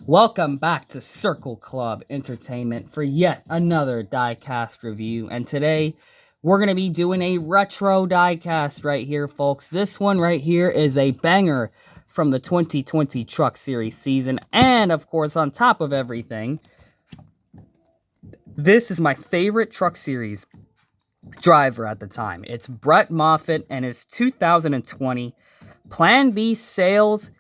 Welcome back to Circle Club Entertainment for yet another Diecast review, and today we're going to be doing a retro diecast right here, folks. This one right here is a banger from the 2020 Truck Series season, and of course, on top of everything, this is my favorite Truck Series driver at the time. It's Brett Moffitt and his 2020 Plan B Sales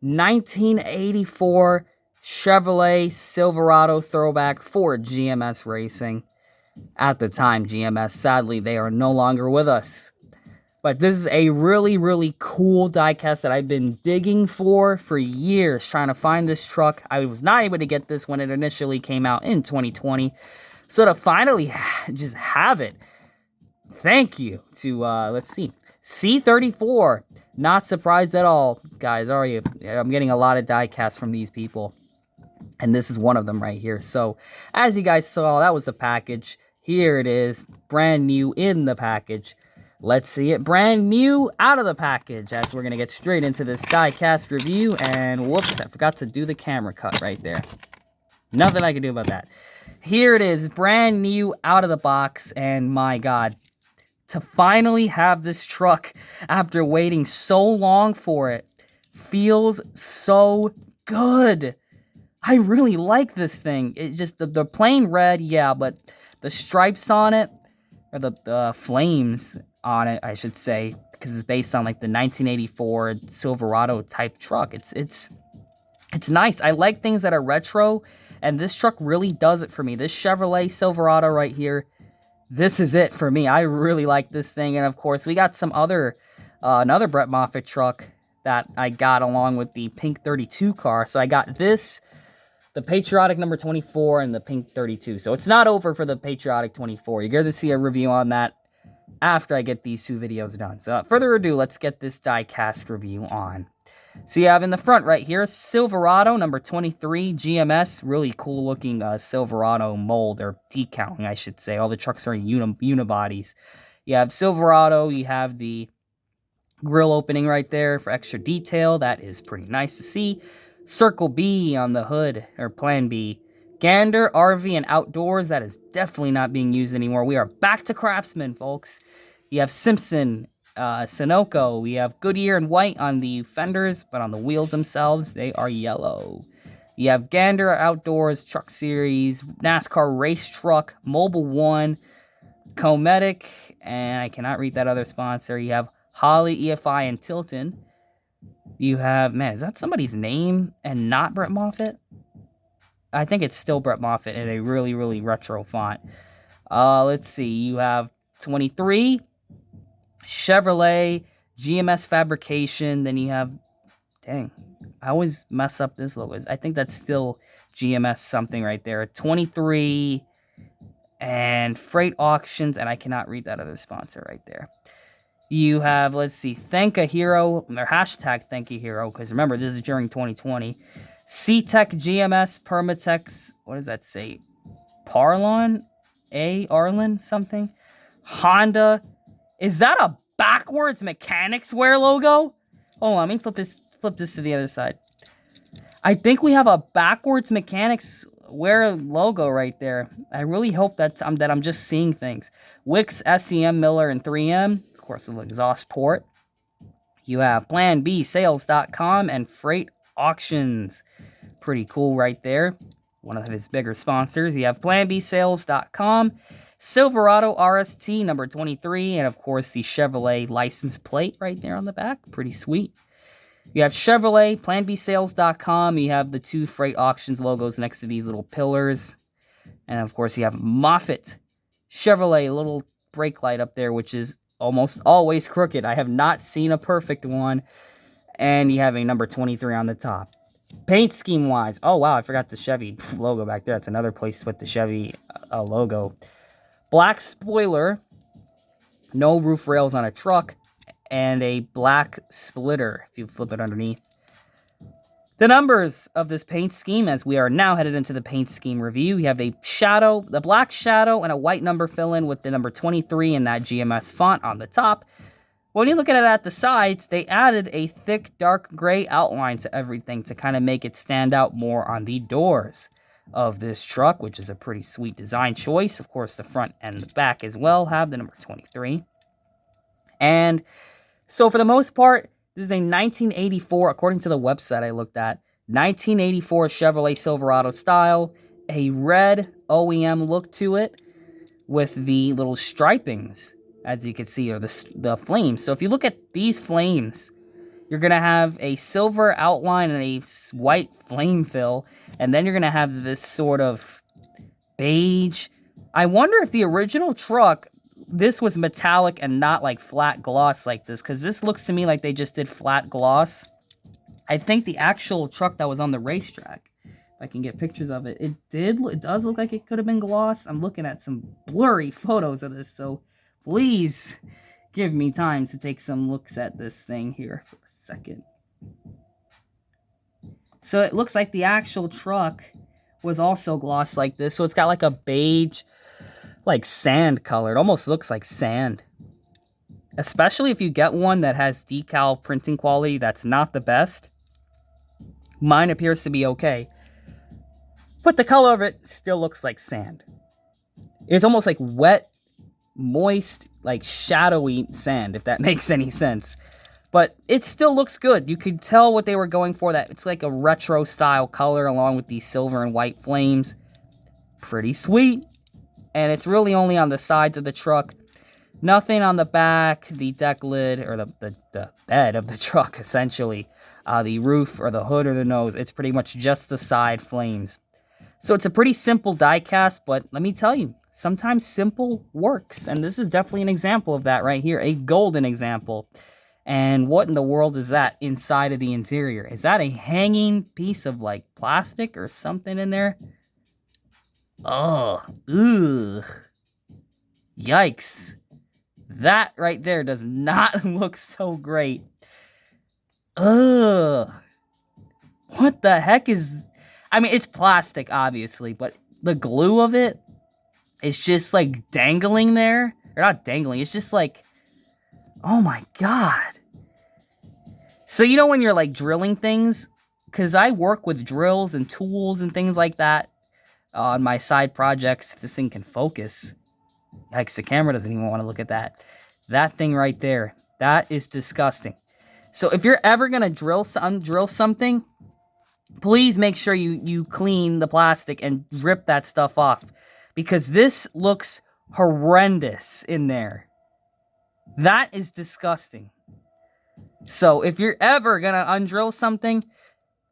1984 Chevrolet Silverado throwback for GMS Racing. At the time, GMS, sadly, they are no longer with us. But this is a really cool diecast that I've been digging for years, trying to find this truck. I was not able to get this when it initially came out in 2020. So to finally just have it, thank you to, let's see, C34. Not surprised at all, guys, are you? I'm getting a lot of diecasts from these people, and this is one of them right here. So, as you guys saw, that was the package. Here it is, brand new in the package. Let's see it brand new out of the package, as we're going to get straight into this diecast review. And whoops, I forgot to do the camera cut right there. Nothing I can do about that. Here it is, brand new out of the box, and my God, to finally have this truck after waiting so long for it feels so good. I really like this thing. It just, the plain red, yeah, but the stripes on it, or the flames on it, I should say, because it's based on like the 1984 Silverado type truck. It's nice. I like things that are retro, and this truck really does it for me. This Chevrolet Silverado right here, this is it for me. I really like this thing. And of course, we got some other, another Brett Moffitt truck that I got along with the pink 32 car. So I got this, the Patriotic number 24, and the pink 32. So it's not over for the Patriotic 24. You're going to see a review on that after I get these two videos done. So without further ado, let's get this diecast review on. So you have in the front right here, Silverado number 23 GMS. Really cool looking Silverado mold, or decaling, I should say. All the trucks are unibodies. You have Silverado. You have the grill opening right there for extra detail. That is pretty nice to see. Circle B on the hood, or Plan B. Gander, RV, and Outdoors. That is definitely not being used anymore. We are back to Craftsman, folks. You have Simpson, Sunoco. We have Goodyear and white on the fenders, but on the wheels themselves, they are yellow. You have Gander, Outdoors, Truck Series, NASCAR Race Truck, Mobile One, Cometic, and I cannot read that other sponsor. You have Holly, EFI, and Tilton. You have, man, is that somebody's name and not Brett Moffitt? I think it's still Brett Moffitt in a really retro font. Let's see. You have 23 Chevrolet GMS Fabrication. Then you have, dang, I always mess up this logo. I think that's still GMS something right there. 23 and Freight Auctions, and I cannot read that other sponsor right there. You have, let's see, Thank a Hero, or hashtag Thank a Hero, because remember, this is during 2020. C-Tech GMS, Permatex, what does that say? Parlon? Arlen, something? Honda. Is that a backwards Mechanics Wear logo? Oh, let me flip this to the other side. I think we have a backwards Mechanics Wear logo right there. I really hope that I'm just seeing things. Wix, SEM, Miller, and 3M. Of course, the exhaust port. You have PlanBSales.com and Freight Auctions. Pretty cool right there. One of his bigger sponsors. You have PlanBSales.com, Silverado RST number 23, and of course the Chevrolet license plate right there on the back. Pretty sweet. You have Chevrolet, PlanBSales.com. You have the two Freight Auctions logos next to these little pillars. And of course you have Moffitt Chevrolet, little brake light up there, which is almost always crooked. I have not seen a perfect one. And you have a number 23 on the top. Paint scheme wise, oh wow, I forgot the Chevy logo back there. That's another place with the Chevy logo. Black spoiler, no roof rails on a truck, and a black splitter if you flip it underneath. The numbers of this paint scheme, as we are now headed into the paint scheme review, you have a shadow, the black shadow, and a white number fill-in with the number 23 in that GMS font on the top. When you look at it at the sides, they added a thick, dark gray outline to everything to kind of make it stand out more on the doors of this truck, which is a pretty sweet design choice. Of course, the front and the back as well have the number 23. And so for the most part, this is a 1984, according to the website I looked at, 1984 Chevrolet Silverado style, a red OEM look to it with the little stripings, as you can see, or the flames. So if you look at these flames, you're going to have a silver outline and a white flame fill, and then you're going to have this sort of beige. I wonder if the original truck, this was metallic and not like flat gloss like this, because this looks to me like they just did flat gloss. I think the actual truck that was on the racetrack, if I can get pictures of it, it does look like it could have been gloss. I'm looking at some blurry photos of this, so please give me time to take some looks at this thing here for a second. So it looks like the actual truck was also gloss like this, so it's got like a beige, like sand color. It almost looks like sand. Especially if you get one that has decal printing quality that's not the best. Mine appears to be okay, but the color of it still looks like sand. It's almost like wet, moist, like shadowy sand, if that makes any sense. But it still looks good. You could tell what they were going for. That it's like a retro style color along with these silver and white flames. Pretty sweet. And it's really only on the sides of the truck. Nothing on the back, the deck lid, or the bed of the truck, essentially. The roof, or the hood, or the nose. It's pretty much just the side flames. So it's a pretty simple diecast, but let me tell you, sometimes simple works. And this is definitely an example of that right here. A golden example. And what in the world is that inside of the interior? Is that a hanging piece of, like, plastic or something in there? Oh, ugh. Yikes. That right there does not look so great. Ugh. What the heck is... I mean, it's plastic, obviously, but the glue of it is just, like, dangling there. Or not dangling, it's just, like... Oh, my God. So, you know when you're, like, drilling things? Because I work with drills and tools and things like that on my side projects, if this thing can focus. Yikes, the camera doesn't even want to look at that. That thing right there, that is disgusting. So if you're ever going to drill something, please make sure you clean the plastic and rip that stuff off. Because this looks horrendous in there. That is disgusting. So if you're ever going to undrill something,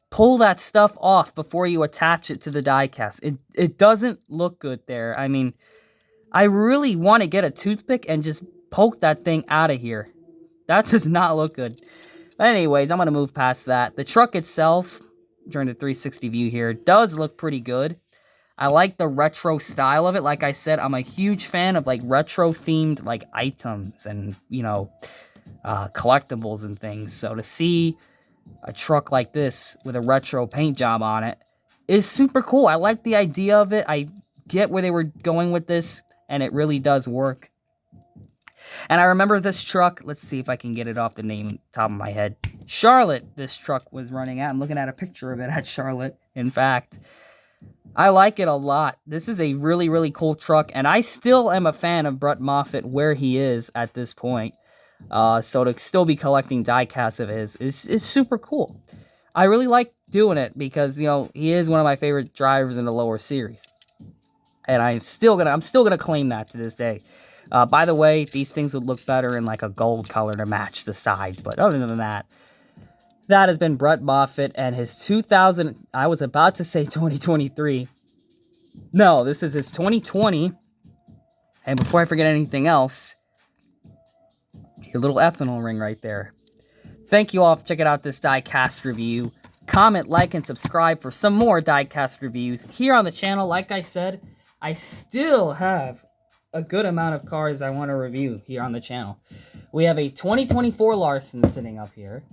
pull that stuff off before you attach it to the diecast. It doesn't look good there. I mean, I really want to get a toothpick and just poke that thing out of here. That does not look good. But anyways, I'm going to move past that. The truck itself, during the 360 view here, does look pretty good. I like the retro style of it. Like I said, I'm a huge fan of like retro themed like items and, you know, collectibles and things. So to see a truck like this with a retro paint job on it is super cool. I like the idea of it. I get where they were going with this, and it really does work. And I remember this truck, let's see if I can get it off the name top of my head. Charlotte, this truck was running at. I'm looking at a picture of it at Charlotte, in fact. I like it a lot. This is a really, really cool truck, and I still am a fan of Brett Moffitt where he is at this point. So to still be collecting diecasts of his is super cool. I really like doing it because, you know, he is one of my favorite drivers in the lower series. And I'm still gonna claim that to this day. By the way, these things would look better in like a gold color to match the sides. But other than that, that has been Brett Moffitt and his 2000... I was about to say 2023. No, this is his 2020. And before I forget anything else, your little ethanol ring right there. Thank you all for checking out this diecast review. Comment, like, and subscribe for some more diecast reviews here on the channel. Like I said, I still have a good amount of cars I want to review here on the channel. We have a 2024 Larson sitting up here.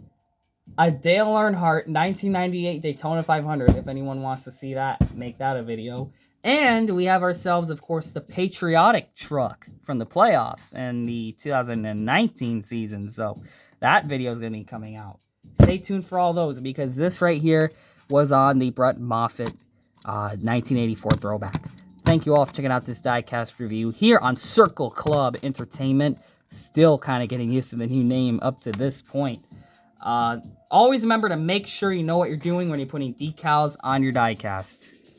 A Dale Earnhardt 1998 Daytona 500, if anyone wants to see that, make that a video. And we have ourselves, of course, the patriotic truck from the playoffs and the 2019 season. So that video is going to be coming out. Stay tuned for all those, because this right here was on the Brett Moffitt 1984 throwback. Thank you all for checking out this diecast review here on Circle Club Entertainment. Still kind of getting used to the new name up to this point. Always remember to make sure you know what you're doing when you're putting decals on your diecast.